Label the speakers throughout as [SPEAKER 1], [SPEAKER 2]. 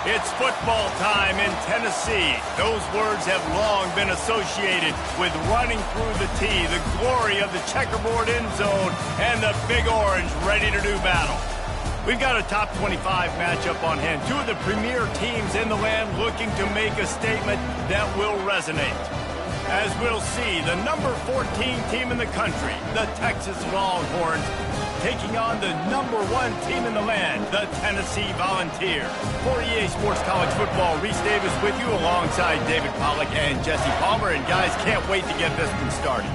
[SPEAKER 1] It's football time in Tennessee. Those words have long been associated with running through the tee, the glory of the checkerboard end zone, and the Big Orange ready to do battle. We've got a top 25 matchup on hand. Two of the premier teams in the land looking to make a statement that will resonate. As we'll see, the number 14 team in the country, the Texas Longhorns, taking on the number 1 team in the land, the Tennessee Volunteers. For EA Sports College Football, Reese Davis with you alongside David Pollack and Jesse Palmer. And guys, can't wait to get this one started.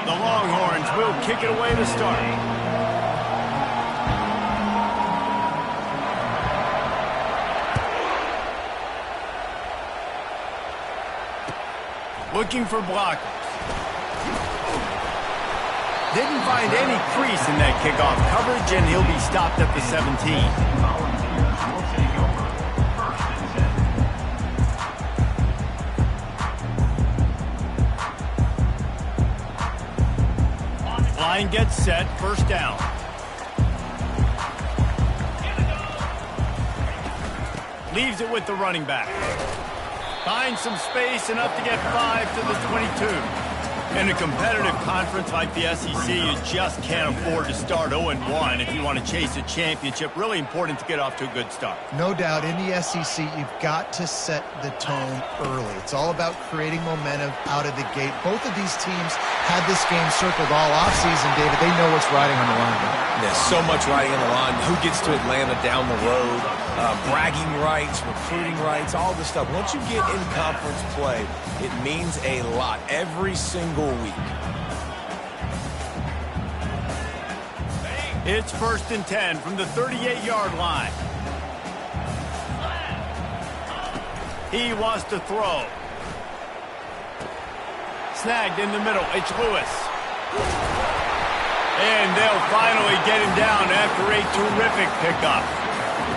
[SPEAKER 1] The Longhorns will kick it away to start. Looking for blockers. Didn't find any crease in that kickoff coverage, and he'll be stopped at the 17. Line gets set, first down. Leaves it with the running back. Finds some space, enough to get 5 to the 22. In a competitive conference like the SEC, you just can't afford to start 0-1 if you want to chase a championship. Really important to get off to a good start.
[SPEAKER 2] No doubt, in the SEC, you've got to set the tone early. It's all about creating momentum out of the gate. Both of these teams had this game circled all offseason, David. They know what's riding on the line.
[SPEAKER 3] There's so much riding on the line. Who gets to Atlanta down the road? Bragging rights, recruiting rights, all this stuff. Once you get in conference play, it means a lot every single week.
[SPEAKER 1] It's 1st and 10 from the 38-yard line. He wants to throw. Snagged in the middle. It's Lewis. And they'll finally get him down after a terrific pickup.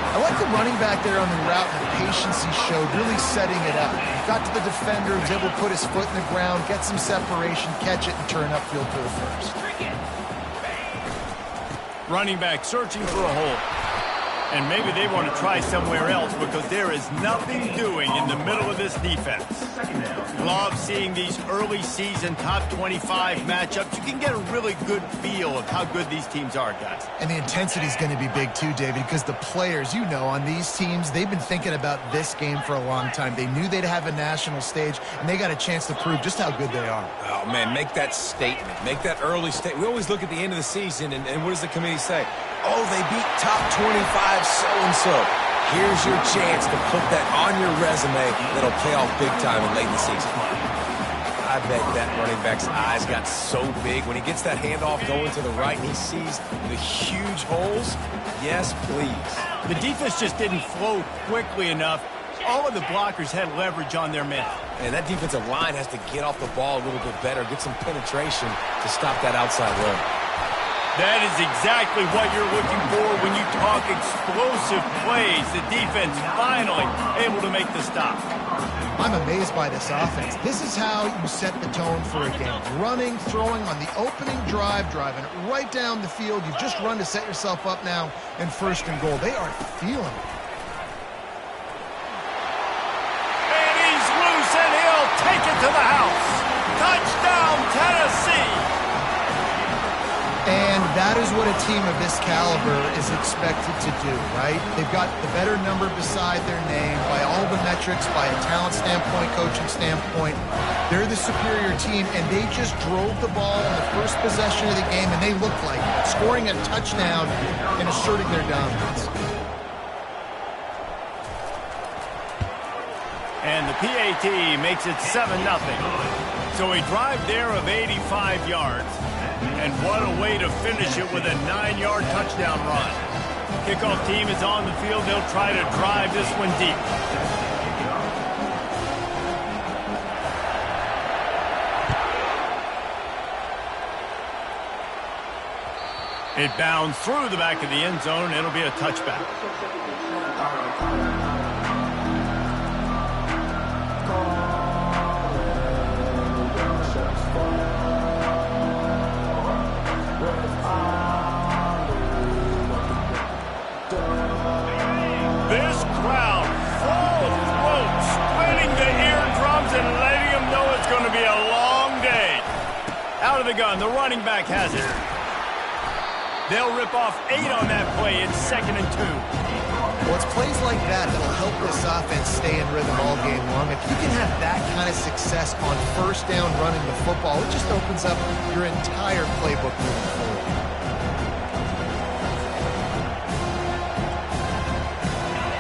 [SPEAKER 2] I like the running back there on the route and the patience he showed, really setting it up. He got to the defender, was able to put his foot in the ground, get some separation, catch it, and turn upfield for the first.
[SPEAKER 1] Running back searching for a hole. And maybe they want to try somewhere else because there is nothing doing in the middle of this defense. Love seeing these early season top 25 matchups. You can get a really good feel of how good these teams are, guys.
[SPEAKER 2] And the intensity is going to be big too, David, because the players, you know, on these teams, they've been thinking about this game for a long time. They knew they'd have a national stage, and they got a chance to prove just how good they are.
[SPEAKER 3] Oh, man, make that statement. Make that early statement. We always look at the end of the season, and what does the committee say? Oh, they beat top 25 so-and-so. Here's your chance to put that on your resume that'll pay off big time in late in the season. I bet that running back's eyes got so big when he gets that handoff going to the right and he sees the huge holes. Yes, please.
[SPEAKER 1] The defense just didn't flow quickly enough. All of the blockers had leverage on their men.
[SPEAKER 3] And that defensive line has to get off the ball a little bit better, get some penetration to stop that outside run.
[SPEAKER 1] That is exactly what you're looking for when you talk explosive plays. The defense finally able to make the stop.
[SPEAKER 2] I'm amazed by this offense. This is how you set the tone for a game. Running, throwing on the opening drive, driving it right down the field. You've just run to set yourself up now in 1st and goal. They are feeling it.
[SPEAKER 1] And he's loose, and he'll take it to the house. Touchdown, Tennessee!
[SPEAKER 2] And that is what a team of this caliber is expected to do, right? They've got the better number beside their name by all the metrics, by a talent standpoint, coaching standpoint. They're the superior team, and they just drove the ball on the first possession of the game, and they looked like scoring a touchdown and asserting their dominance.
[SPEAKER 1] And the PAT makes it 7-0. So a drive there of 85 yards. And what a way to finish it with a 9-yard touchdown run. Kickoff team is on the field. They'll try to drive this one deep. It bounds through the back of the end zone. It'll be a touchback. This crowd, full throat, splitting the eardrums and letting them know it's going to be a long day. Out of the gun, the running back has it. They'll rip off 8 on that play. It's 2nd and 2.
[SPEAKER 2] Well, it's plays like that that'll help this offense stay in rhythm all game long. If you can have that kind of success on first down running the football, it just opens up your entire playbook moving forward.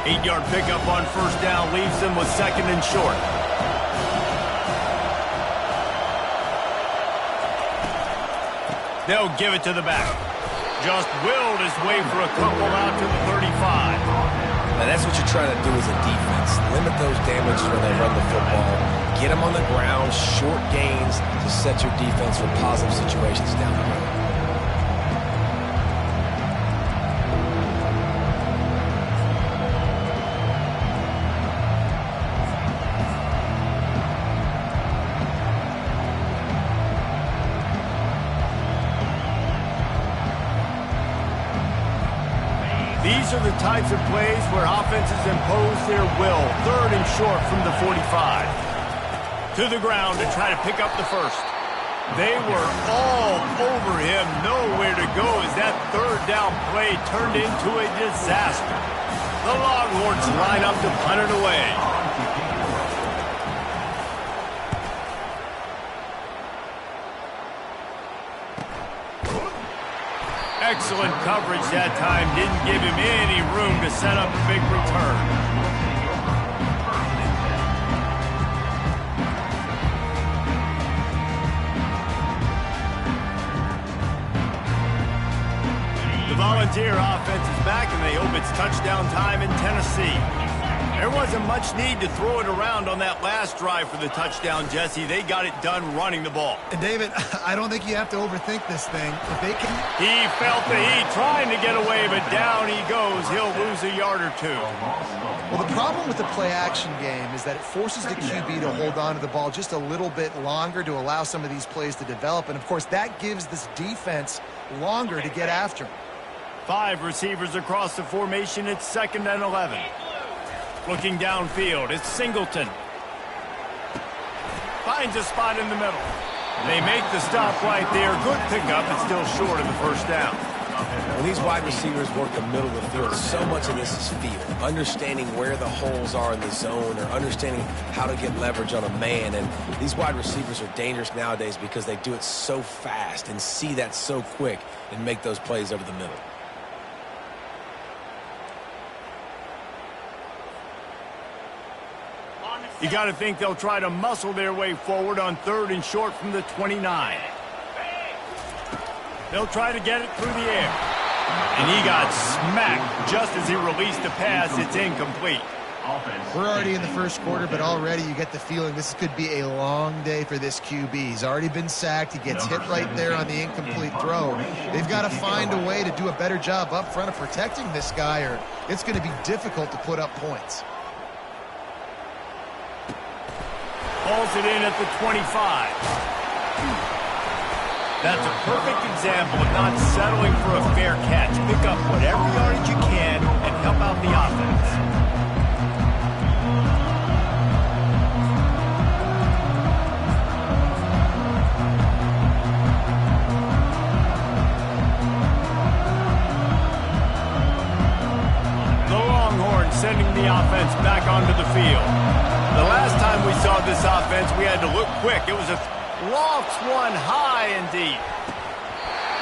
[SPEAKER 1] Eight-yard pickup on first down leaves them with 2nd and short. They'll give it to the back. Just willed his way for a couple out to the 35.
[SPEAKER 3] Now that's what you're trying to do as a defense. Limit those damages when they run the football. Get them on the ground, short gains to set your defense for positive situations down the road.
[SPEAKER 1] These are the types of plays where offenses impose their will. 3rd and short from the 45. To the ground to try to pick up the first. They were all over him. Nowhere to go as that 3rd down play turned into a disaster. The Longhorns line up to punt it away. Excellent coverage that time. Didn't give him any room to set up a big return. The Volunteer offense is back, and they hope it's touchdown time in Tennessee. There wasn't much need to throw it around on that last drive for the touchdown, Jesse. They got it done running the ball.
[SPEAKER 2] And David, I don't think you have to overthink this thing. If they can...
[SPEAKER 1] He felt the heat trying to get away, but down he goes. He'll lose a yard or 2.
[SPEAKER 2] Well, the problem with the play-action game is that it forces the QB to hold on to the ball just a little bit longer to allow some of these plays to develop. And, of course, that gives this defense longer to get after him.
[SPEAKER 1] 5 receivers across the formation. It's 2nd and 11. Looking downfield, it's Singleton. Finds a spot in the middle. They make the stop right there. Good pickup, but still short of the first down.
[SPEAKER 3] When these wide receivers work the middle of the field, so much of this is feel. Understanding where the holes are in the zone or understanding how to get leverage on a man. And these wide receivers are dangerous nowadays because they do it so fast and see that so quick and make those plays over the middle.
[SPEAKER 1] You got to think they'll try to muscle their way forward on 3rd and short from the 29. They'll try to get it through the air. And he got smacked just as he released the pass. It's incomplete.
[SPEAKER 2] We're already in the first quarter, but already you get the feeling this could be a long day for this QB. He's already been sacked. He gets hit right there on the incomplete throw. They've got to find a way to do a better job up front of protecting this guy, or it's going to be difficult to put up points.
[SPEAKER 1] Hauls it in at the 25. That's a perfect example of not settling for a fair catch. Pick up whatever yardage you can and help out the offense. The Longhorns sending the offense back onto the field. The last time we saw this offense, we had to look quick. It was a lofts one high and deep.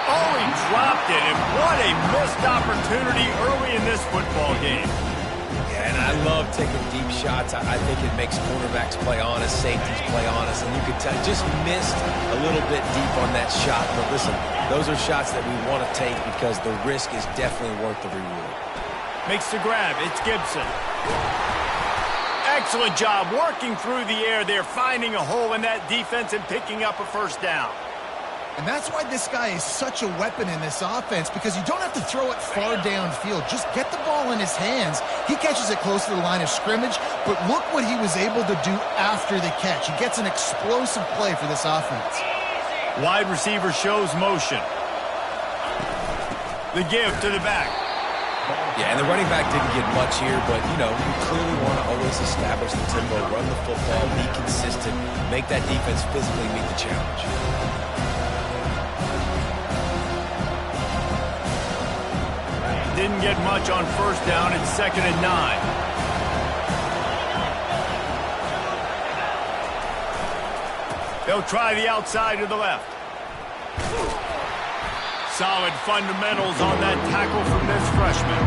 [SPEAKER 1] Oh, he dropped it, and what a missed opportunity early in this football game.
[SPEAKER 3] Yeah, and I love taking deep shots. I think it makes quarterbacks play honest, safeties play honest, and you could tell just missed a little bit deep on that shot. But listen, those are shots that we want to take because the risk is definitely worth the reward.
[SPEAKER 1] Makes the grab. It's Gibson. Excellent job working through the air there, finding a hole in that defense and picking up a first down.
[SPEAKER 2] And that's why this guy is such a weapon in this offense, because you don't have to throw it far downfield. Just get the ball in his hands. He catches it close to the line of scrimmage, but look what he was able to do after the catch. He gets an explosive play for this offense.
[SPEAKER 1] Wide receiver shows motion. The give to the back.
[SPEAKER 3] Yeah, and the running back didn't get much here, but, you know, you clearly want to always establish the tempo, run the football, be consistent, make that defense physically meet the challenge.
[SPEAKER 1] Didn't get much on first down. It's 2nd and 9. They'll try the outside to the left. Solid fundamentals on that tackle from this freshman.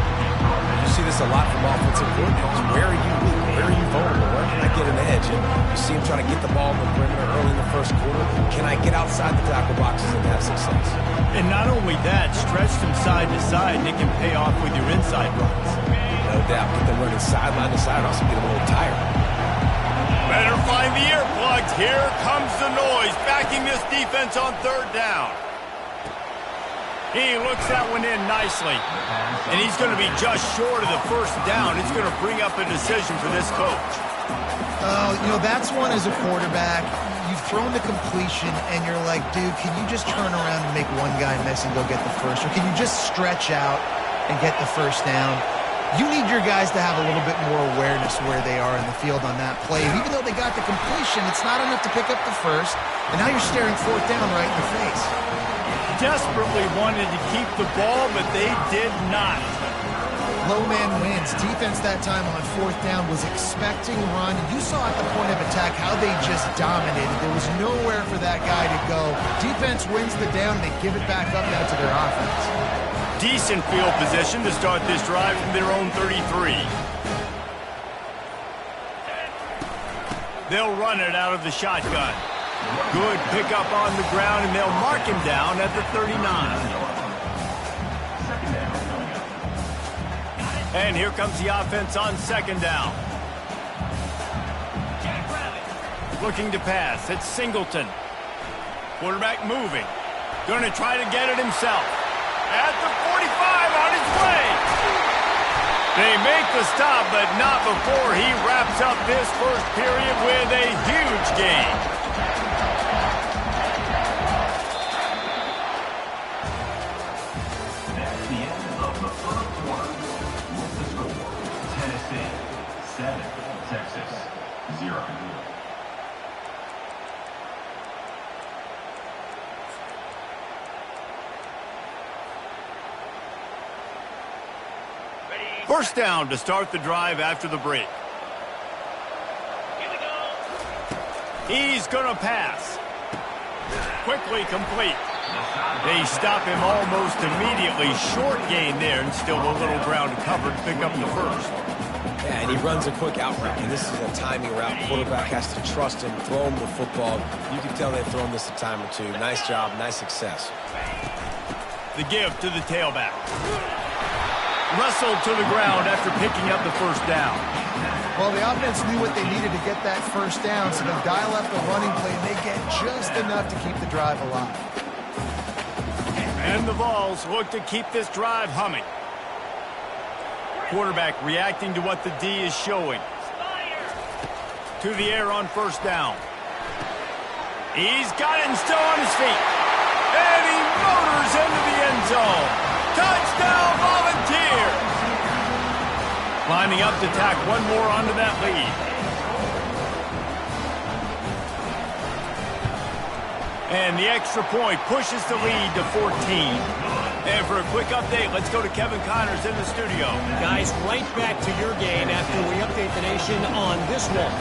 [SPEAKER 3] You see this a lot from offensive coordinators. Where are you weak? Where are you vulnerable? Where can I get an edge? And you see him trying to get the ball in the perimeter early in the first quarter. Can I get outside the tackle boxes and have success?
[SPEAKER 1] And not only that, stretch them side to side, and it can pay off with your inside runs.
[SPEAKER 3] No doubt. Get them running sideline to side. Also get them a little tired.
[SPEAKER 1] Better find the earplugs. Here comes the noise, backing this defense on 3rd down. He looks that one in nicely. And he's going to be just short of the first down. It's going to bring up a decision for this coach.
[SPEAKER 2] You know, that's one as a quarterback. You've thrown the completion, and you're like, dude, can you just turn around and make one guy miss and go get the first? Or can you just stretch out and get the first down? You need your guys to have a little bit more awareness where they are in the field on that play. And even though they got the completion, it's not enough to pick up the first. And now you're staring 4th down right in the face.
[SPEAKER 1] Desperately wanted to keep the ball, but they did not.
[SPEAKER 2] Low man wins. Defense that time on 4th down was expecting run. You saw at the point of attack how they just dominated. There was nowhere for that guy to go. Defense wins the down. They give it back up now to their offense.
[SPEAKER 1] Decent field position to start this drive from their own 33. They'll run it out of the shotgun. Good pickup on the ground, and they'll mark him down at the 39. And here comes the offense on 2nd down. Looking to pass. It's Singleton. Quarterback moving. Going to try to get it himself. At the 45, on his way. They make the stop, but not before he wraps up this first period with a huge gain.
[SPEAKER 4] Texas, 0.
[SPEAKER 1] First down to start the drive after the break.
[SPEAKER 4] Here we go.
[SPEAKER 1] He's going to pass. Quickly complete. They stop him almost immediately. Short gain there, and still a little ground to cover to pick up the first.
[SPEAKER 3] Yeah, and he runs a quick out route, and this is a timing route. Quarterback has to trust him, throw him the football. You can tell they've thrown this a time or two. Nice job, nice success.
[SPEAKER 1] The give to the tailback. Wrestled to the ground after picking up the first down.
[SPEAKER 2] Well, the offense knew what they needed to get that first down, so they dial up the running play, and they get just enough to keep the drive alive.
[SPEAKER 1] And the Vols look to keep this drive humming. Quarterback reacting to what the D is showing. To the air on first down. He's got it and still on his feet. And he motors into the end zone. Touchdown, Volunteers! Lining up to tack one more onto that lead. And the extra point pushes the lead to 14. And for a quick update, let's go to Kevin Connors in the studio.
[SPEAKER 5] Guys, right back to your game after we update the nation on this one.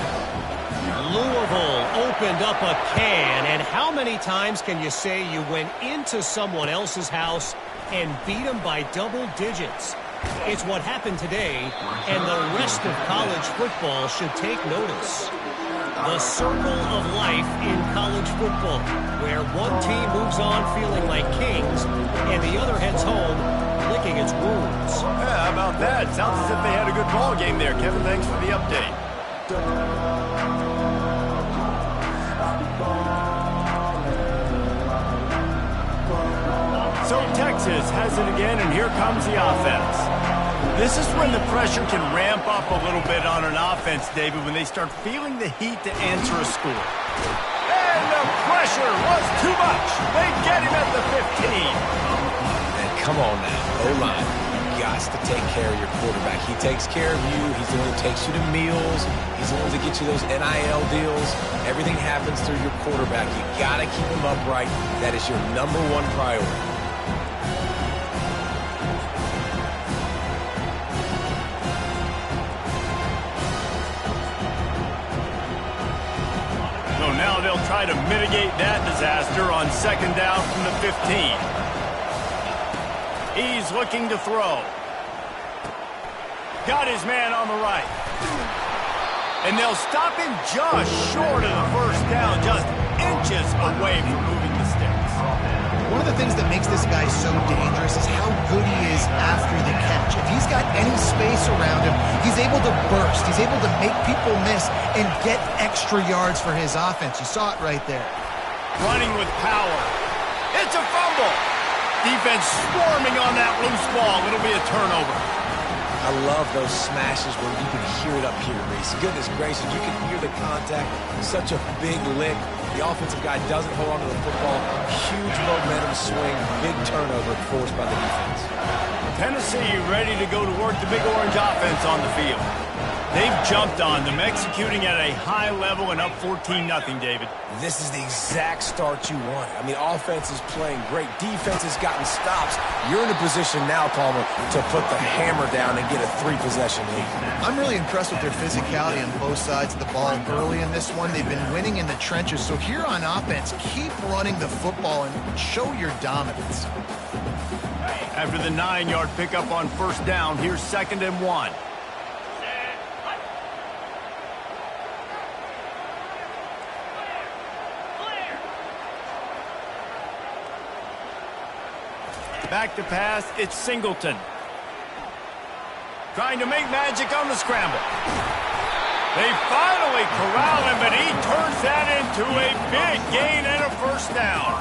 [SPEAKER 5] Louisville opened up a can, and how many times can you say you went into someone else's house and beat them by double digits? It's what happened today, and the rest of college football should take notice. The circle of life in college football, where one team moves on feeling like kings, and the other heads home licking its wounds.
[SPEAKER 1] Yeah, how about that? Sounds as if they had a good ball game there. Kevin, thanks for the update. So Texas has it again, and here comes the offense. This is when the pressure can ramp up a little bit on an offense, David, when they start feeling the heat to answer a score. And the pressure was too much. They get him at the 15.
[SPEAKER 3] And come on now, O-line. You got to take care of your quarterback. He takes care of you. He's the one that takes you to meals. He's the one that gets you those NIL deals. Everything happens through your quarterback. You got to keep him upright. That is your number one priority.
[SPEAKER 1] So now they'll try to mitigate that disaster on second down from the 15. He's looking to throw. Got his man on the right. And they'll stop him just short of the first down, just inches away from moving the sticks.
[SPEAKER 2] One of the things that makes this guy so dangerous is how good he is after the catch. If he's got any space around him, he's able to burst. He's able to make people miss and get extra yards for his offense. You saw it right there.
[SPEAKER 1] Running with power. It's a fumble. Defense swarming on that loose ball. It'll be a turnover.
[SPEAKER 3] I love those smashes where you can hear it up here, Reese. Goodness gracious, you can hear the contact. Such a big lick. The offensive guy doesn't hold on to the football. Huge momentum swing. Big turnover forced by the defense.
[SPEAKER 1] Tennessee ready to go to work the Big Orange offense on the field. They've jumped on them, executing at a high level and up 14-0, David.
[SPEAKER 3] This is the exact start you want. I mean, offense is playing great. Defense has gotten stops. You're in a position now, Palmer, to put the hammer down and get a 3-possession lead.
[SPEAKER 2] I'm really impressed with their physicality on both sides of the ball early in this one. They've been winning in the trenches. So here on offense, keep running the football and show your dominance.
[SPEAKER 1] After the 9-yard pickup on first down, here's 2nd and 1. Back to pass, it's Singleton. Trying to make magic on the scramble. They finally corral him, but he turns that into a big gain and a first down.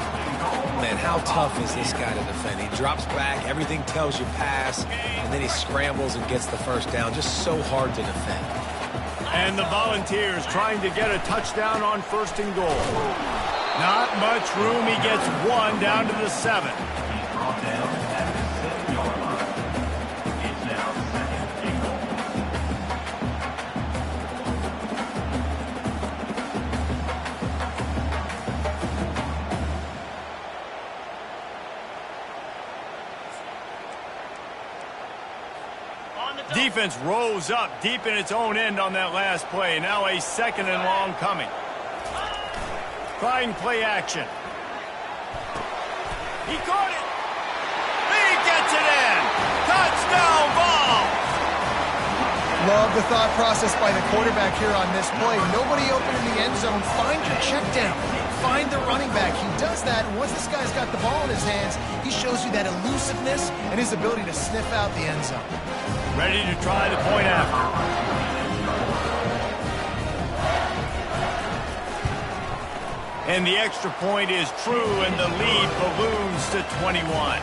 [SPEAKER 3] Man, how tough is this guy to defend? He drops back, everything tells you pass, and then he scrambles and gets the first down. Just so hard to defend.
[SPEAKER 1] And the Volunteers trying to get a touchdown on 1st and goal. Not much room. He gets one down to the 7. Defense rose up deep in its own end on that last play. Now a 2nd and long coming. Trying play action. He caught it. He gets it in. Touchdown ball.
[SPEAKER 2] Love the thought process by the quarterback here on this play. Nobody open in the end zone. Find your check down. Find the running back. He does that, and once this guy's got the ball in his hands, he shows you that elusiveness and his ability to sniff out the end zone.
[SPEAKER 1] Ready to try the point after. And the extra point is true, and the lead balloons to 21.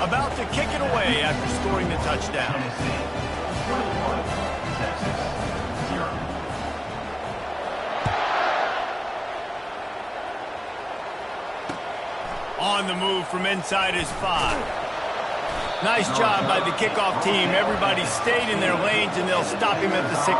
[SPEAKER 1] About to kick it away after scoring the touchdown. On the move from inside his 5. Nice job by the kickoff team. Everybody stayed in their lanes, and they'll stop him at the 16.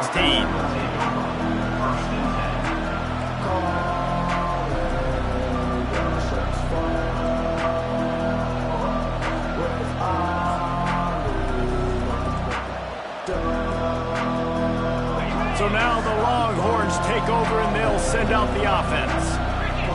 [SPEAKER 1] So now the Longhorns take over, and they'll send out the offense.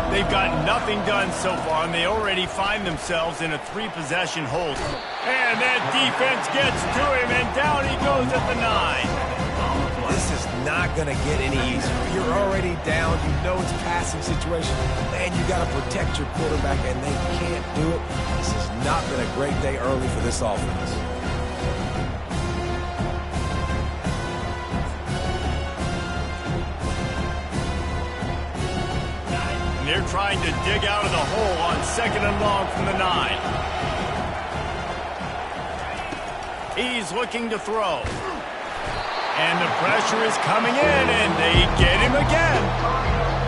[SPEAKER 1] They've got nothing done so far, and they already find themselves in a 3-possession hold. And that defense gets to him, and down he goes at the 9.
[SPEAKER 3] This is not going to get any easier. You're already down. You know it's a passing situation. Man, you got to protect your quarterback, and they can't do it. This has not been a great day early for this offense.
[SPEAKER 1] They're trying to dig out of the hole on 2nd and long from the 9. He's looking to throw. And the pressure is coming in, and they get him again.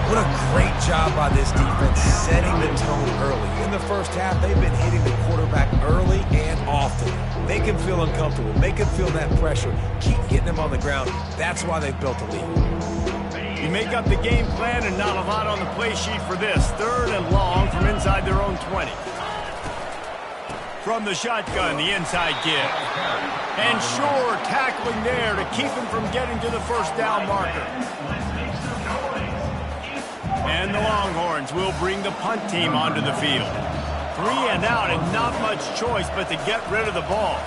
[SPEAKER 3] What a great job by this defense setting the tone early. In the first half, they've been hitting the quarterback early and often. Make him feel uncomfortable. Make him feel that pressure. Keep getting him on the ground. That's why they've built a lead.
[SPEAKER 1] You make up the game plan and not a lot on the play sheet for this. 3rd and long from inside their own 20. From the shotgun, the inside give. And sure, tackling there to keep him from getting to the first down marker. And the Longhorns will bring the punt team onto the field. 3 and out and not much choice but to get rid of the ball.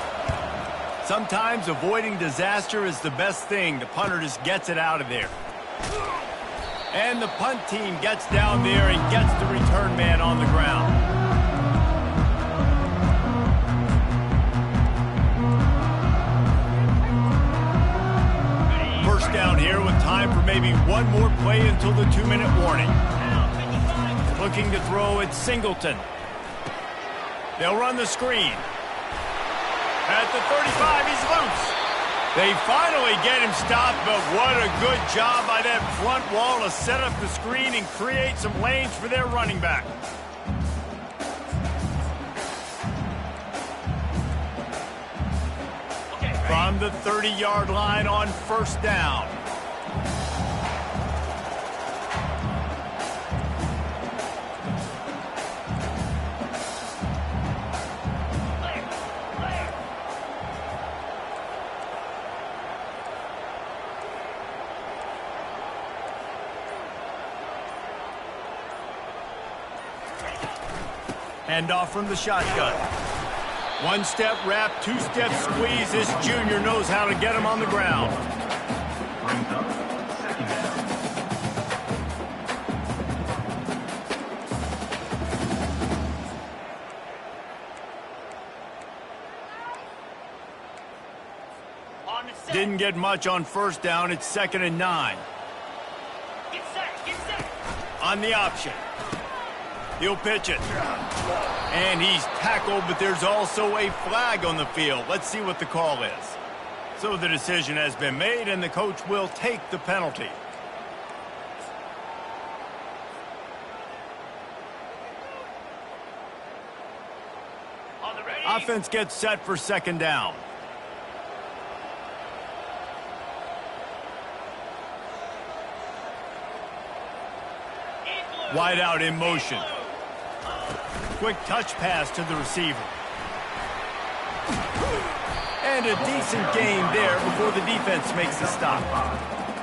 [SPEAKER 1] Sometimes avoiding disaster is the best thing. The punter just gets it out of there. And the punt team gets down there and gets the return man on the ground. First down here with time for maybe one more play until the 2-minute warning. Looking to throw at Singleton. They'll run the screen. At the 35, he's loose. They finally get him stopped, but what a good job by that front wall to set up the screen and create some lanes for their running back. From the 30-yard line on first down. Hand off from the shotgun. 1-step wrap, 2-step squeeze. This junior knows how to get him on the ground. Didn't get much on first down. It's 2nd and 9.
[SPEAKER 4] Get set.
[SPEAKER 1] On the option. He'll pitch it. And he's tackled, but there's also a flag on the field. Let's see what the call is. So the decision has been made, and the coach will take the penalty. Offense gets set for 2nd down. Wide out in motion. Quick touch pass to the receiver. And a decent gain there before the defense makes the stop.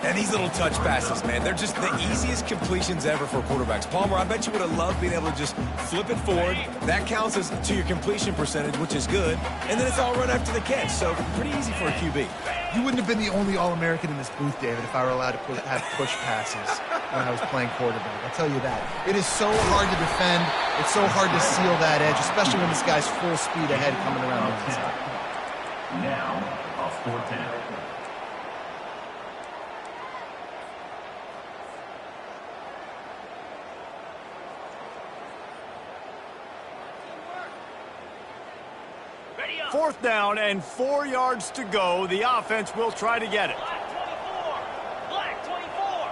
[SPEAKER 3] And these little touch passes, man, they're just the easiest completions ever for quarterbacks. Palmer, I bet you would have loved being able to just flip it forward. That counts as to your completion percentage, which is good. And then it's all run after the catch, so pretty easy for a QB.
[SPEAKER 2] You wouldn't have been the only All-American in this booth, David, if I were allowed to have push passes when I was playing quarterback. I'll tell you that. It is so hard to defend. It's so hard to seal that edge, especially when this guy's full speed ahead coming around the inside.
[SPEAKER 4] Now, a 4th down.
[SPEAKER 1] Fourth down and 4 yards to go. The offense will try to get it.
[SPEAKER 4] Black 24.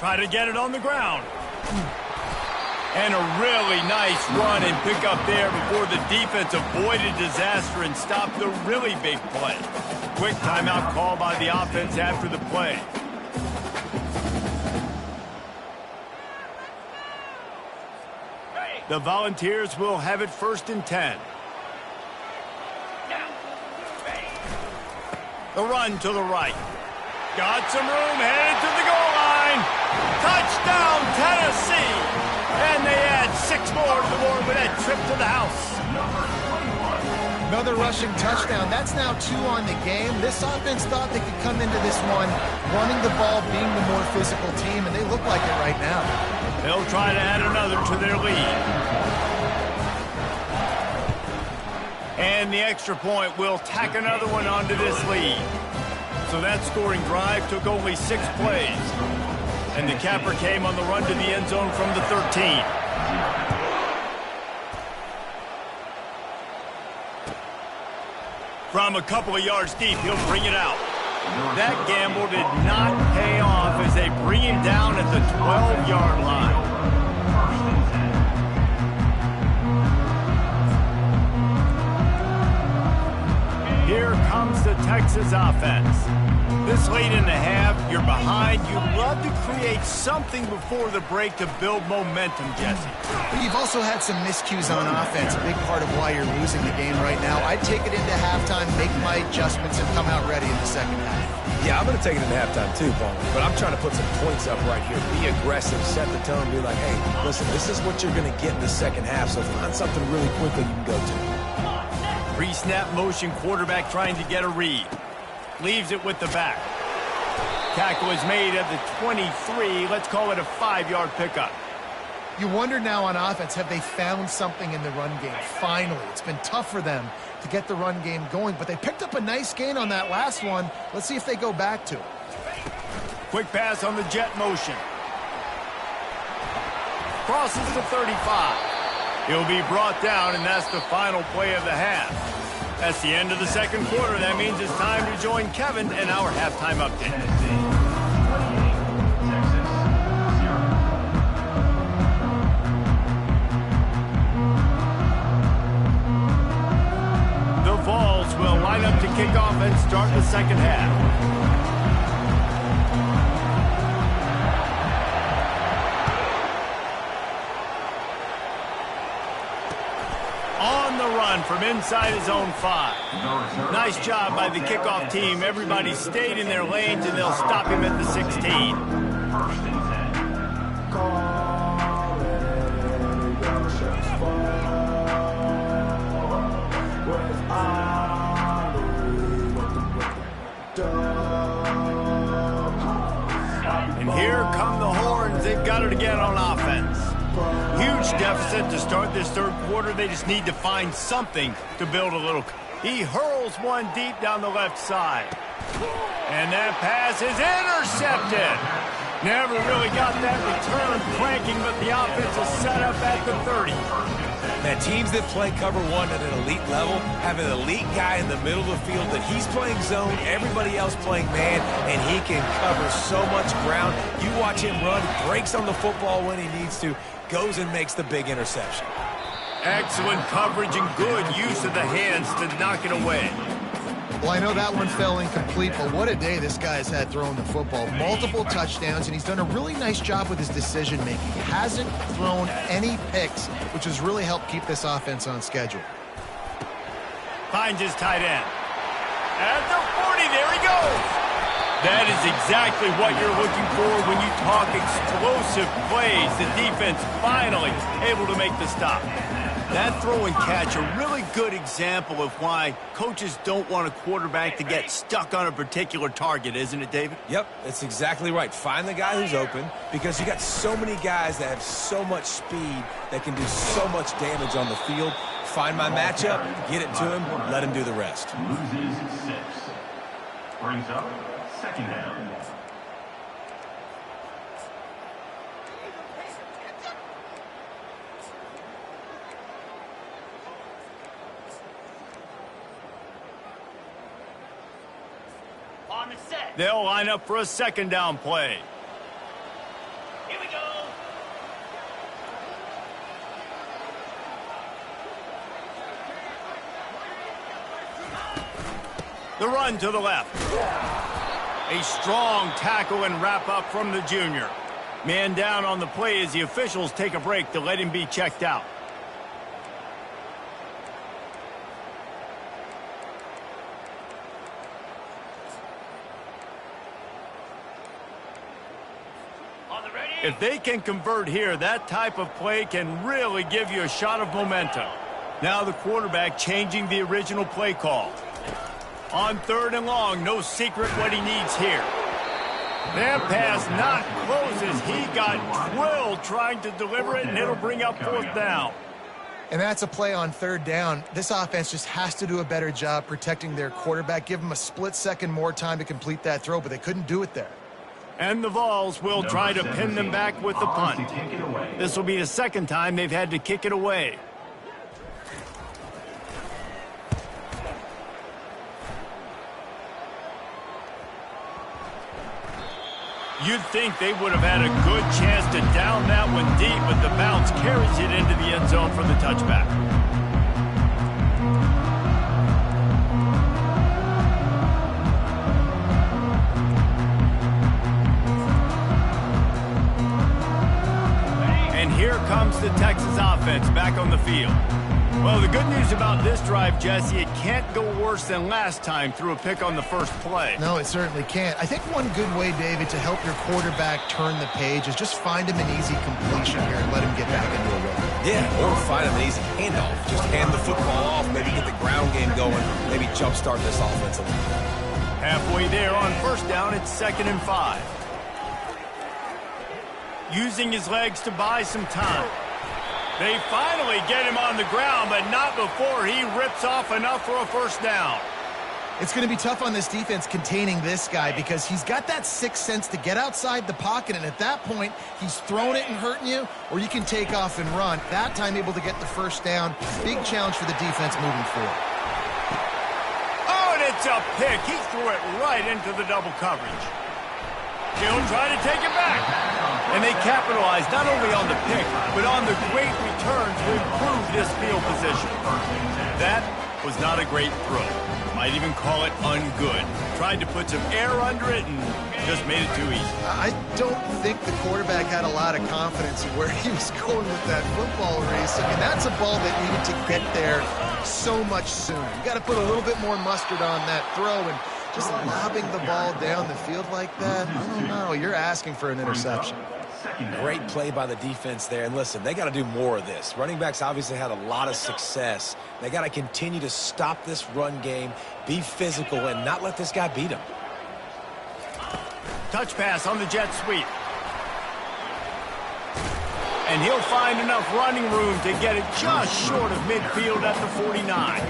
[SPEAKER 1] Try to get it on the ground. And a really nice run and pick up there before the defense avoided disaster and stopped the really big play. Quick timeout call by the offense after the play. The Volunteers will have it 1st and 10. The run to the right. Got some room, headed to the goal line. Touchdown, Tennessee. And they add 6 more to the board with that trip to the house.
[SPEAKER 2] Another rushing touchdown. That's now 2 on the game. This offense thought they could come into this one running the ball, being the more physical team, and they look like it right now.
[SPEAKER 1] They'll try to add another to their lead. And the extra point will tack another one onto this lead. So that scoring drive took only 6 plays. And the capper came on the run to the end zone from the 13. From a couple of yards deep, he'll bring it out. That gamble did not pay off as they bring him down at the 12-yard line. Here comes the Texas offense. This late in the half, you're behind. You love to create something before the break to build momentum, Jesse.
[SPEAKER 2] But you've also had some miscues on offense, a big part of why you're losing the game right now. I'd take it into halftime, make my adjustments, and come out ready in the second half.
[SPEAKER 3] Yeah, I'm going to take it into halftime too, Paul. But I'm trying to put some points up right here. Be aggressive, set the tone, be like, hey, listen, this is what you're going to get in the second half, so find something really quickly you can go to.
[SPEAKER 1] Pre-snap motion, quarterback trying to get a read. Leaves it with the back. Tackle is made at the 23. Let's call it a 5-yard pickup.
[SPEAKER 2] You wonder now on offense, have they found something in the run game? Finally, it's been tough for them to get the run game going, but they picked up a nice gain on that last one. Let's see if they go back to it.
[SPEAKER 1] Quick pass on the jet motion. Crosses the 35. He'll be brought down, and that's the final play of the half. That's the end of the second quarter. That means it's time to join Kevin and our halftime update. The Vols will line up to kick off and start the second half. On the run from inside his own 5. Nice job by the kickoff team. Everybody stayed in their lanes, and they'll stop him at the 16. And here come the horns. They've got it again on offense. Huge deficit to start this third quarter. They just need to find something to build a little. He hurls one deep down the left side. And that pass is intercepted. Never really got that return cranking, but the offense is set up at the 30.
[SPEAKER 3] Man, teams that play cover one at an elite level have an elite guy in the middle of the field that he's playing zone, everybody else playing man, and he can cover so much ground. You watch him run, breaks on the football when he needs to, goes and makes the big interception.
[SPEAKER 1] Excellent coverage and good use of the hands to knock it away.
[SPEAKER 2] Well, I know that one fell incomplete, but what a day this guy's had throwing the football. Multiple touchdowns, and he's done a really nice job with his decision-making. Hasn't thrown any picks, which has really helped keep this offense on schedule.
[SPEAKER 1] Finds his tight end. At the 40, there he goes. That is exactly what you're looking for when you talk explosive plays. The defense finally able to make the stop. That throw and catch, a really good example of why coaches don't want a quarterback to get stuck on a particular target, isn't it, David?
[SPEAKER 3] Yep, that's exactly right. Find the guy who's open, because you got so many guys that have so much speed that can do so much damage on the field. Find my matchup, get it to him, let him do the rest.
[SPEAKER 4] Loses 6. Brings up second down. On the set.
[SPEAKER 1] They'll line up for a second down play.
[SPEAKER 4] Here we go.
[SPEAKER 1] The run to the left. A strong tackle and wrap up from the junior. Man down on the play as the officials take a break to let him be checked out.
[SPEAKER 4] On the ready.
[SPEAKER 1] If they can convert here, that type of play can really give you a shot of momentum. Now the quarterback changing the original play call. On third and long, no secret what he needs here. That pass not closes. He got drilled trying to deliver it, and it'll bring up fourth down.
[SPEAKER 2] And that's a play on third down. This offense just has to do a better job protecting their quarterback. Give him a split second more time to complete that throw, but they couldn't do it there.
[SPEAKER 1] And the Vols will try to pin them back with the punt. This will be the second time they've had to kick it away. You'd think they would have had a good chance to down that one deep, but the bounce carries it into the end zone for the touchback. And here comes the Texas offense back on the field. Well, the good news about this drive, Jesse, it can't go worse than last time through a pick on the first play.
[SPEAKER 2] No, it certainly can't. I think one good way, David, to help your quarterback turn the page is just find him an easy completion here and let him get back into a rhythm.
[SPEAKER 3] Yeah, or find him an easy handoff. Just hand the football off, maybe get the ground game going, maybe jumpstart this offense a little bit.
[SPEAKER 1] Halfway there on first down, it's 2nd and 5. Using his legs to buy some time. They finally get him on the ground, but not before he rips off enough for a first down.
[SPEAKER 2] It's going to be tough on this defense containing this guy because he's got that sixth sense to get outside the pocket, and at that point, he's throwing it and hurting you, or you can take off and run. That time able to get the first down. Big challenge for the defense moving forward.
[SPEAKER 1] Oh, and it's a pick. He threw it right into the double coverage. He'll try to take it back. And they capitalize not only on the pick, but on the great return to improve this field position. That was not a great throw. Might even call it ungood. Tried to put some air under it and just made it too easy.
[SPEAKER 2] I don't think the quarterback had a lot of confidence in where he was going with that football race. I mean, that's a ball that needed to get there so much sooner. You got to put a little bit more mustard on that throw, and just lobbing the ball down the field like that, I don't know. You're asking for an interception.
[SPEAKER 3] Great play by the defense there. And listen, they got to do more of this. Running backs obviously had a lot of success. They got to continue to stop this run game, be physical, and not let this guy beat them.
[SPEAKER 1] Touch pass on the jet sweep. And he'll find enough running room to get it just short of midfield at the 49.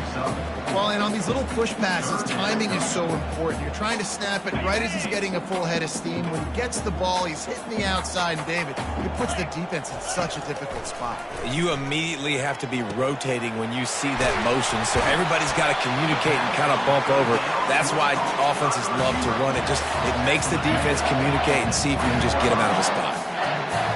[SPEAKER 2] Well, and on these little push passes, timing is so important. You're trying to snap it right as he's getting a full head of steam. When he gets the ball, he's hitting the outside, and David, it puts the defense in such a difficult spot.
[SPEAKER 3] You immediately have to be rotating when you see that motion, so everybody's got to communicate and kind of bump over. That's why offenses love to run it. It makes the defense communicate and see if you can just get them out of the spot.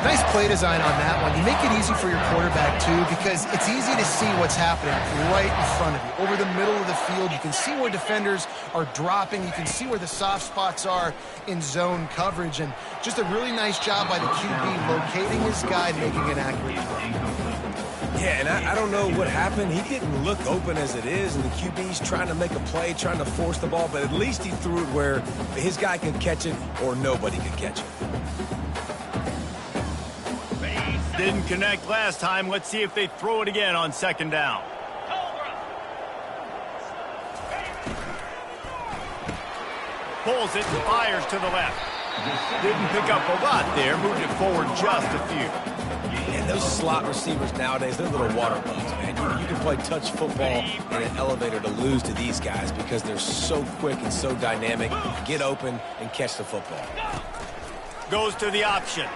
[SPEAKER 2] Nice play design on that one. You make it easy for your quarterback, too, because it's easy to see what's happening right in front of you. Over the middle of the field, you can see where defenders are dropping. You can see where the soft spots are in zone coverage. And just a really nice job by the QB locating his guy and making an accurate throw.
[SPEAKER 3] Yeah, and I don't know what happened. He didn't look open as it is, and the QB's trying to make a play, trying to force the ball, but at least he threw it where his guy could catch it or nobody could catch it.
[SPEAKER 1] Didn't connect last time. Let's see if they throw it again on 2nd down. Pulls it and fires to the left. Didn't pick up a lot there. Moved it forward just a few.
[SPEAKER 3] And those slot receivers nowadays, they're little water bugs, man. You can play touch football in an elevator to lose to these guys because they're so quick and so dynamic. Get open and catch the football.
[SPEAKER 1] Goes to the option.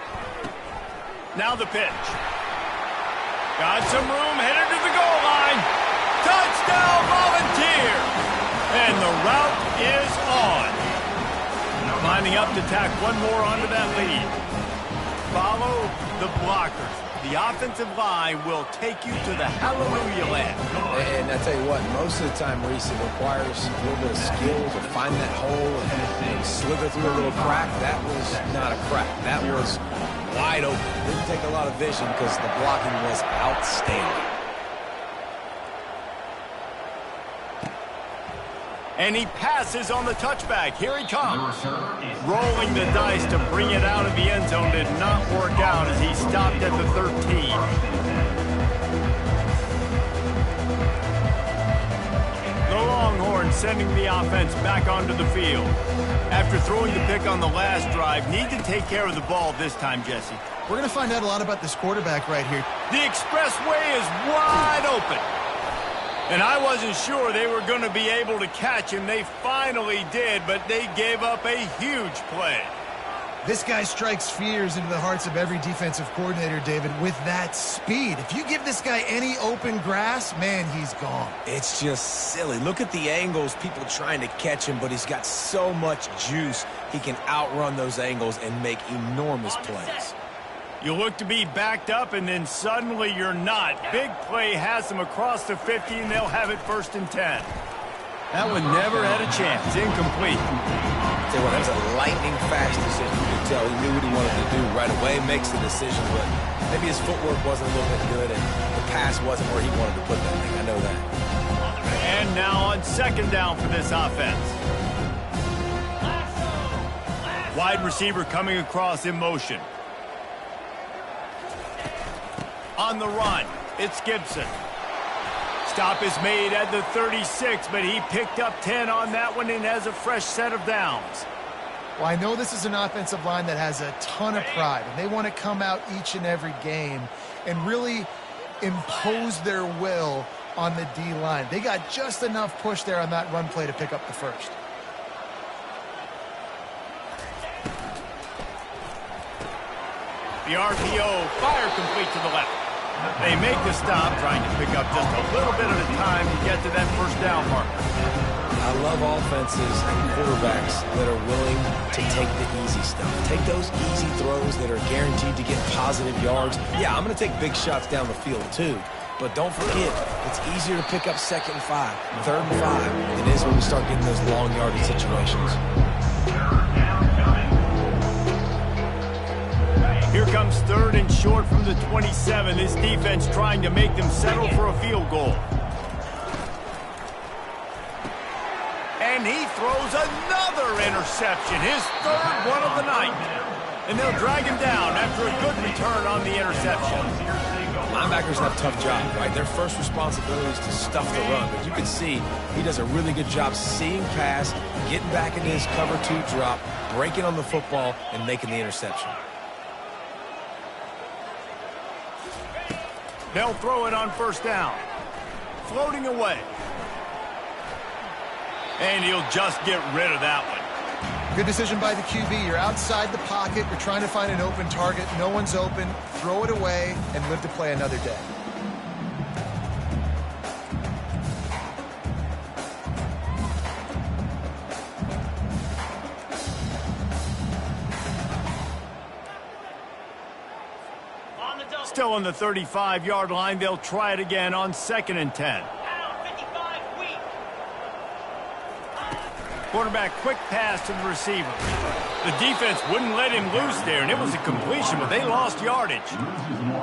[SPEAKER 1] Now the pitch. Got some room, headed to the goal line. Touchdown, Volunteer! And the route is on. Lining up to tack one more onto that lead. Follow the blockers. The offensive line will take you to the hallelujah land.
[SPEAKER 3] And I tell you what, most of the time, Reese, it requires a little bit of skill to find that hole and slither through a little crack. That was not a crack. That was wide open. Didn't take a lot of vision because the blocking was outstanding.
[SPEAKER 1] And he passes on the touchback. Here he comes. Rolling the dice to bring it out of the end zone did not work out as he stopped at the 13. The Longhorns sending the offense back onto the field. After throwing the pick on the last drive, need to take care of the ball this time, Jesse.
[SPEAKER 2] We're going to find out a lot about this quarterback right here.
[SPEAKER 1] The expressway is wide open. And I wasn't sure they were going to be able to catch him. They finally did, but they gave up a huge play.
[SPEAKER 2] This guy strikes fears into the hearts of every defensive coordinator, David, with that speed. If you give this guy any open grass, man, he's gone.
[SPEAKER 3] It's just silly. Look at the angles, people trying to catch him, but he's got so much juice. He can outrun those angles and make enormous plays.
[SPEAKER 1] You look to be backed up, and then suddenly you're not. Big play has them across the 50, and they'll have it 1st and 10. That one never had a chance. Incomplete.
[SPEAKER 3] Tell you what, that was a lightning-fast decision. You could tell he knew what he wanted to do right away, makes the decision, but maybe his footwork wasn't a little bit good, and the pass wasn't where he wanted to put that thing. I know that.
[SPEAKER 1] And now on 2nd down for this offense. Wide receiver coming across in motion. On the run, it's Gibson. Stop is made at the 36, but he picked up 10 on that one and has a fresh set of downs.
[SPEAKER 2] Well, I know this is an offensive line that has a ton of pride, and they want to come out each and every game and really impose their will on the D-line. They got just enough push there on that run play to pick up the first.
[SPEAKER 1] The RPO, fire complete to the left. They make the stop, trying to pick up just a little bit at a time to get to that 1st down marker.
[SPEAKER 3] I love offenses and quarterbacks that are willing to take the easy stuff. Take those easy throws that are guaranteed to get positive yards. Yeah, I'm going to take big shots down the field too. But don't forget, it's easier to pick up 2nd and 5, 3rd and 5 than it is when we start getting those long yardage situations.
[SPEAKER 1] Here comes 3rd and short from the 27. This defense trying to make them settle for a field goal. And he throws another interception, his 3rd one of the night. And they'll drag him down after a good return on the interception.
[SPEAKER 3] Linebackers have a tough job, right? Their first responsibility is to stuff the run. But you can see he does a really good job seeing pass, getting back into his cover 2 drop, breaking on the football, and making the interception.
[SPEAKER 1] They'll throw it on 1st down. Floating away. And he'll just get rid of that one.
[SPEAKER 2] Good decision by the QB. You're outside the pocket. You're trying to find an open target. No one's open. Throw it away and live to play another day.
[SPEAKER 1] Still on the 35-yard line. They'll try it again on 2nd and 10. Quarterback, quick pass to the receiver. The defense wouldn't let him loose there, and it was a completion, but they lost yardage.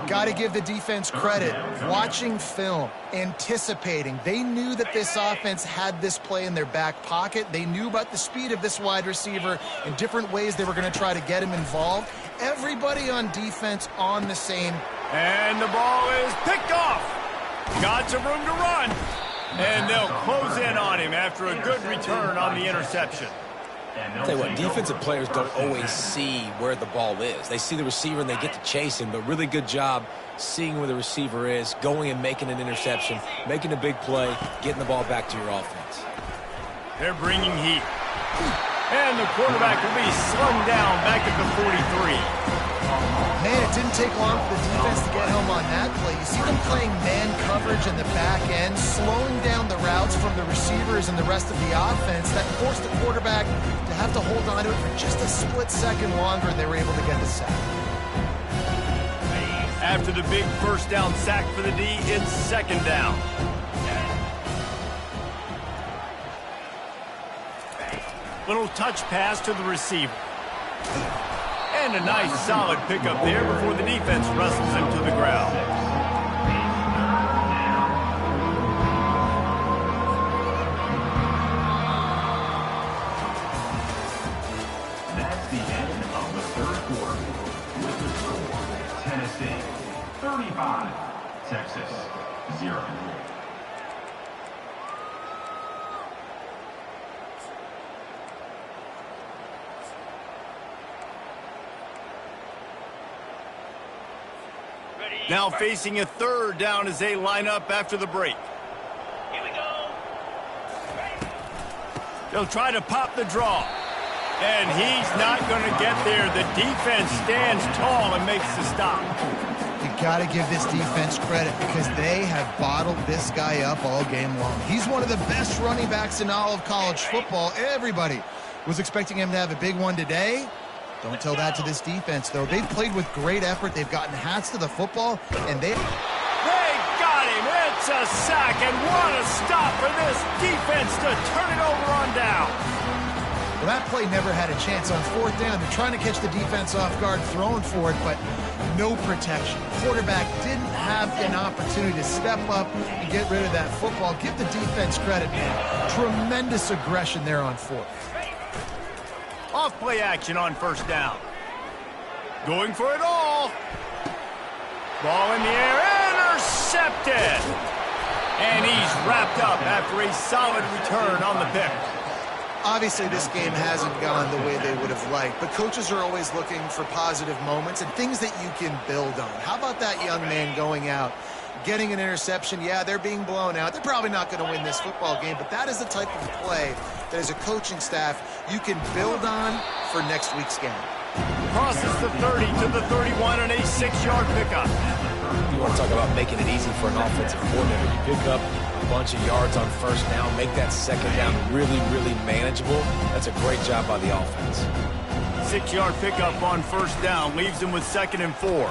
[SPEAKER 2] Got to give the defense credit. Watching film, anticipating. They knew that this offense had this play in their back pocket. They knew about the speed of this wide receiver and different ways they were going to try to get him involved. Everybody on defense on the same.
[SPEAKER 1] And the ball is picked off. Got some room to run. And they'll close in on him after a good return on the interception.
[SPEAKER 3] I'll tell you what, defensive players don't always see where the ball is. They see the receiver and they get to chase him, but really good job seeing where the receiver is, going and making an interception, making a big play, getting the ball back to your offense.
[SPEAKER 1] They're bringing heat. And the quarterback will be slung down back at the 43.
[SPEAKER 2] Man, it didn't take long for the defense to get home on that play. You see them playing man coverage in the back end, slowing down the routes from the receivers and the rest of the offense. That forced the quarterback to have to hold on to it for just a split second longer, and they were able to get the sack.
[SPEAKER 1] After the big 1st down sack for the D, it's 2nd down. Little touch pass to the receiver. And a nice solid pickup there before the defense wrestles him to the ground.
[SPEAKER 4] That's the end of the 3rd quarter. With the score, Tennessee 35, Texas 0.
[SPEAKER 1] Now facing a 3rd down as they line up after the break.
[SPEAKER 6] Here we go.
[SPEAKER 1] They'll try to pop the draw. And he's not going to get there. The defense stands tall and makes the stop.
[SPEAKER 2] You got to give this defense credit because they have bottled this guy up all game long. He's one of the best running backs in all of college football. Everybody was expecting him to have a big one today. Don't tell that to this defense, though. They've played with great effort. They've gotten hats to the football, and they
[SPEAKER 1] got him. It's a sack, and what a stop for this defense to turn it over on down.
[SPEAKER 2] Well, that play never had a chance on fourth down. They're trying to catch the defense off guard, throwing for it, but no protection. Quarterback didn't have an opportunity to step up and get rid of that football. Give the defense credit, man. Tremendous aggression there on fourth.
[SPEAKER 1] Off play action on first down. Going for it all. Ball in the air, intercepted. And he's wrapped up after a solid return on the pick.
[SPEAKER 2] Obviously, this game hasn't gone the way they would have liked, but coaches are always looking for positive moments and things that you can build on. How about that young man going out, getting an interception? Yeah, they're being blown out. They're probably not going to win this football game, but that is the type of play that as a coaching staff you can build on for next week's game.
[SPEAKER 1] Crosses the 30 to the 31 and a 6-yard pickup.
[SPEAKER 3] You want to talk about making it easy for an offensive coordinator. You pick up a bunch of yards on first down, make that second down really, really manageable. That's a great job by the offense.
[SPEAKER 1] 6-yard pickup on first down leaves him with 2nd and 4.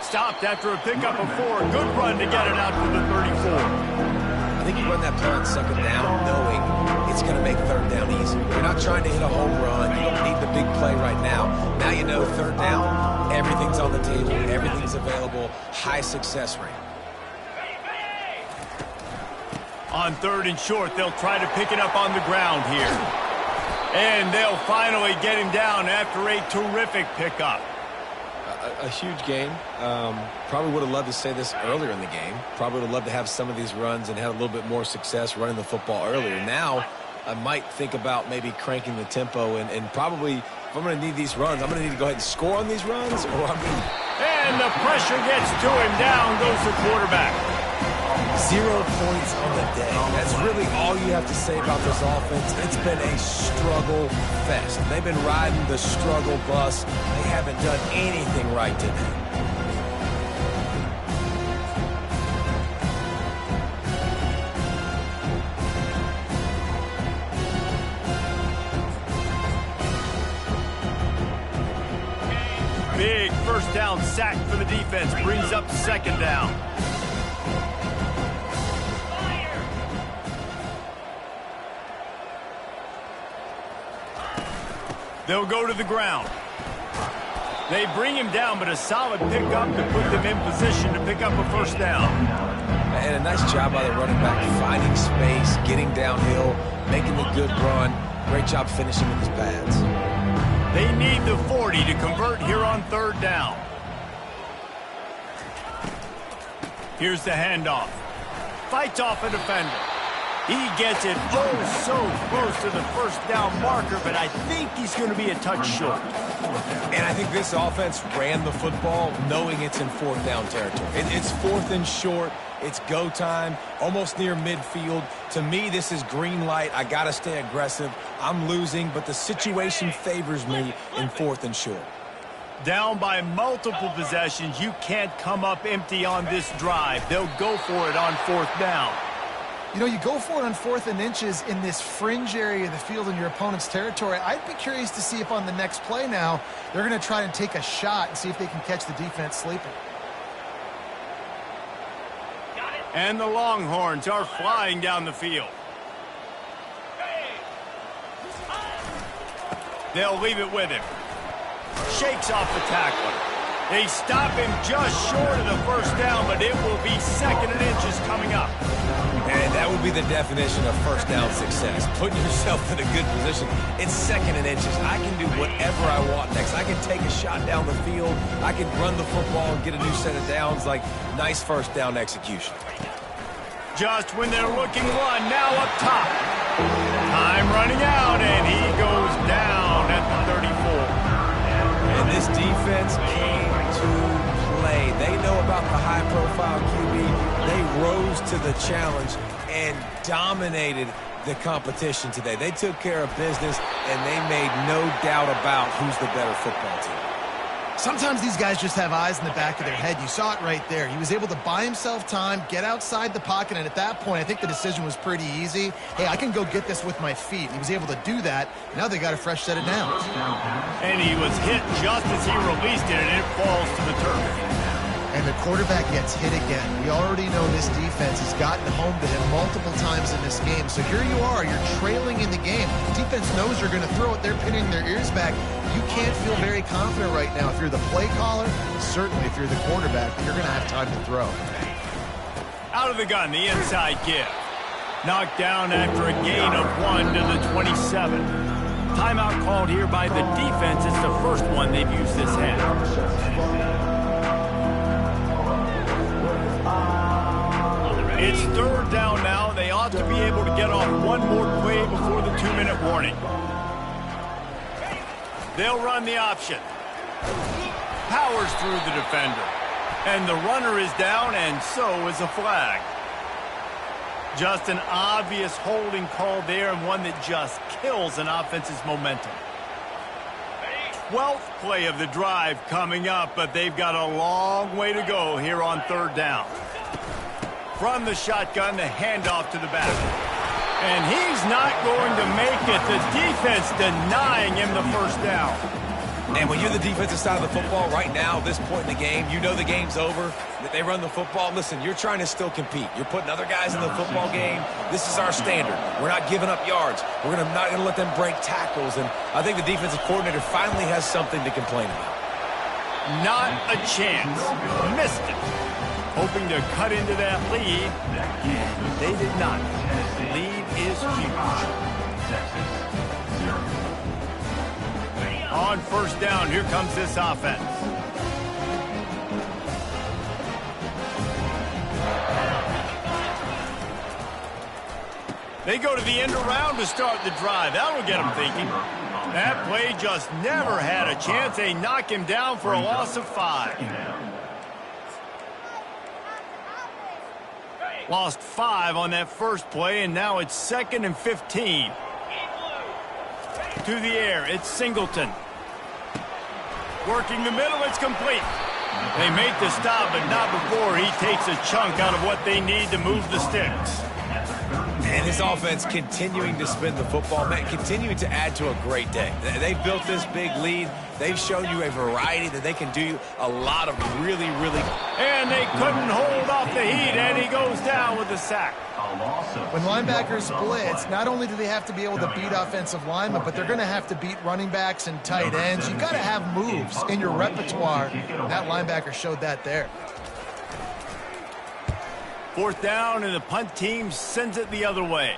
[SPEAKER 1] Stopped after a pickup of 4. Good run to get it out to the 34.
[SPEAKER 3] I think you run that play on second down knowing it's going to make third down easy. You're not trying to hit a home run. You don't need the big play right now. Now you know third down, everything's on the table, everything's available, high success rate.
[SPEAKER 1] On 3rd and short, they'll try to pick it up on the ground here. And they'll finally get him down after a terrific pickup.
[SPEAKER 3] A huge game. Probably would have loved to say this earlier in the game. Probably would have loved to have some of these runs and had a little bit more success running the football earlier. Now, I might think about maybe cranking the tempo and probably, if I'm going to need these runs, I'm going to need to go ahead and score on these runs, or I'm going to...
[SPEAKER 1] And the pressure gets to him. Down goes the quarterback.
[SPEAKER 3] 0 points on the day. That's really all you have to say about this offense. It's been a struggle fest. They've been riding the struggle bus. They haven't done anything right today.
[SPEAKER 1] Big first down sack for the defense. Brings up 2nd down. They'll go to the ground. They bring him down, but a solid pickup to put them in position to pick up a first down.
[SPEAKER 3] And a nice job by the running back, finding space, getting downhill, making the good run. Great job finishing with his pads.
[SPEAKER 1] They need the 40 to convert here on 3rd down. Here's the handoff. Fights off a defender. He gets it so close to the first down marker, but I think he's going to be a touch short.
[SPEAKER 3] And I think this offense ran the football knowing it's in 4th down territory. It's 4th and short. It's go time, almost near midfield. To me, this is green light. I got to stay aggressive. I'm losing, but the situation favors me in 4th and short.
[SPEAKER 1] Down by multiple possessions, you can't come up empty on this drive. They'll go for it on 4th down.
[SPEAKER 2] You know, you go for it on 4th and inches in this fringe area of the field in your opponent's territory. I'd be curious to see if on the next play now, they're going to try and take a shot and see if they can catch the defense sleeping.
[SPEAKER 1] And the Longhorns are flying down the field. They'll leave it with him. Shakes off the tackler. They stop him just short of the first down, but it will be 2nd and inches coming up.
[SPEAKER 3] And that would be the definition of first down success. Putting yourself in a good position. It's 2nd and inches. I can do whatever I want next. I can take a shot down the field. I can run the football and get a new set of downs. Like, nice first down execution.
[SPEAKER 1] Just when they're looking one, now up top. Time running out, and he goes down at the 34.
[SPEAKER 3] And this defense came to play. They know about the high-profile QB. They rose to the challenge and dominated the competition today. They took care of business, and they made no doubt about who's the better football team.
[SPEAKER 2] Sometimes these guys just have eyes in the back of their head. You saw it right there. He was able to buy himself time, get outside the pocket, and at that point, I think the decision was pretty easy. Hey, I can go get this with my feet. He was able to do that. Now they got a fresh set of downs.
[SPEAKER 1] And he was hit just as he released it, and it falls to the turf.
[SPEAKER 2] And the quarterback gets hit again. We already know this defense has gotten home to him multiple times in this game. So here you are, you're trailing in the game. Defense knows you're going to throw it. They're pinning their ears back. You can't feel very confident right now if you're the play caller, certainly if you're the quarterback, you're going to have time to throw.
[SPEAKER 1] Out of the gun, the inside give. Knocked down after a gain of 1 to the 27. Timeout called here by the defense. It's the first one they've used this half. It's third down now. They ought to be able to get off one more play before the 2-minute warning. They'll run the option. Powers through the defender. And the runner is down, and so is a flag. Just an obvious holding call there, and one that just kills an offense's momentum. 12th play of the drive coming up, but they've got a long way to go here on third down. From the shotgun, the handoff to the back. And he's not going to make it. The defense denying him the first down.
[SPEAKER 3] And when you're the defensive side of the football right now, this point in the game, you know the game's over. That they run the football. Listen, you're trying to still compete. You're putting other guys in the football game. This is our standard. We're not giving up yards. We're not going to let them break tackles. And I think the defensive coordinator finally has something to complain about.
[SPEAKER 1] Not a chance. Missed it. Hoping to cut into that lead. They did not. Lead is huge. On first down, here comes this offense. They go to the end around to start the drive. That'll get them thinking. That play just never had a chance. They knock him down for a loss of 5. Lost 5 on that first play, and now it's 2nd and 15. To the air, it's Singleton. Working the middle, it's complete. They make the stop, but not before he takes a chunk out of what they need to move the sticks.
[SPEAKER 3] And his offense continuing to spin the football, man, continuing to add to a great day. They've built this big lead. They've shown you a variety that they can do a lot of really, really.
[SPEAKER 1] And they couldn't hold off the heat, and he goes down with a sack.
[SPEAKER 2] When linebackers blitz, not only do they have to be able to beat offensive linemen, but they're going to have to beat running backs and tight ends. You've got to have moves in your repertoire. That linebacker showed that there.
[SPEAKER 1] Fourth down, and the punt team sends it the other way.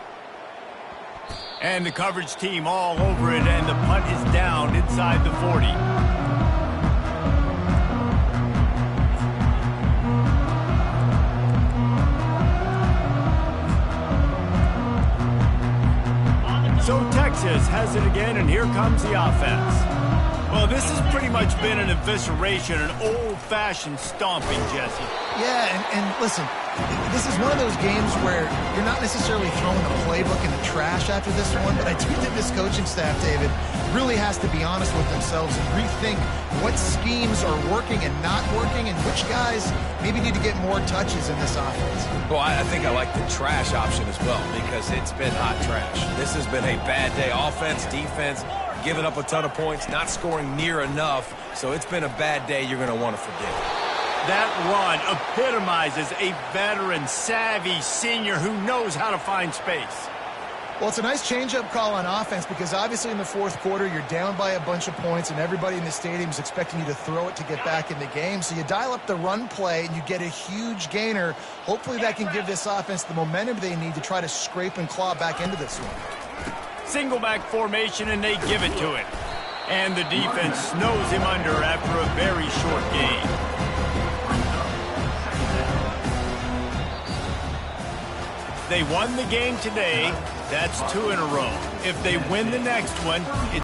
[SPEAKER 1] And the coverage team all over it, and the punt is down inside the 40. So Texas has it again, and here comes the offense. Well, this has pretty much been an evisceration, an old-fashioned stomping, Jesse.
[SPEAKER 2] Yeah, and listen, this is one of those games where you're not necessarily throwing the playbook in the trash after this one, but I do think this coaching staff, David, really has to be honest with themselves and rethink what schemes are working and not working and which guys maybe need to get more touches in this offense.
[SPEAKER 3] Well, I think I like the trash option as well because it's been hot trash. This has been a bad day. Offense, defense, giving up a ton of points, not scoring near enough. So it's been a bad day you're going to want to forget.
[SPEAKER 1] That run epitomizes a veteran, savvy senior who knows how to find space.
[SPEAKER 2] Well, it's a nice change-up call on offense because obviously in the fourth quarter you're down by a bunch of points and everybody in the stadium is expecting you to throw it to get back in the game. So you dial up the run play and you get a huge gainer. Hopefully that can give this offense the momentum they need to try to scrape and claw back into this one.
[SPEAKER 1] Single back formation, and they give it to him. And the defense snows him under after a very short gain. They won the game today. That's 2 in a row. If they win the next one, it's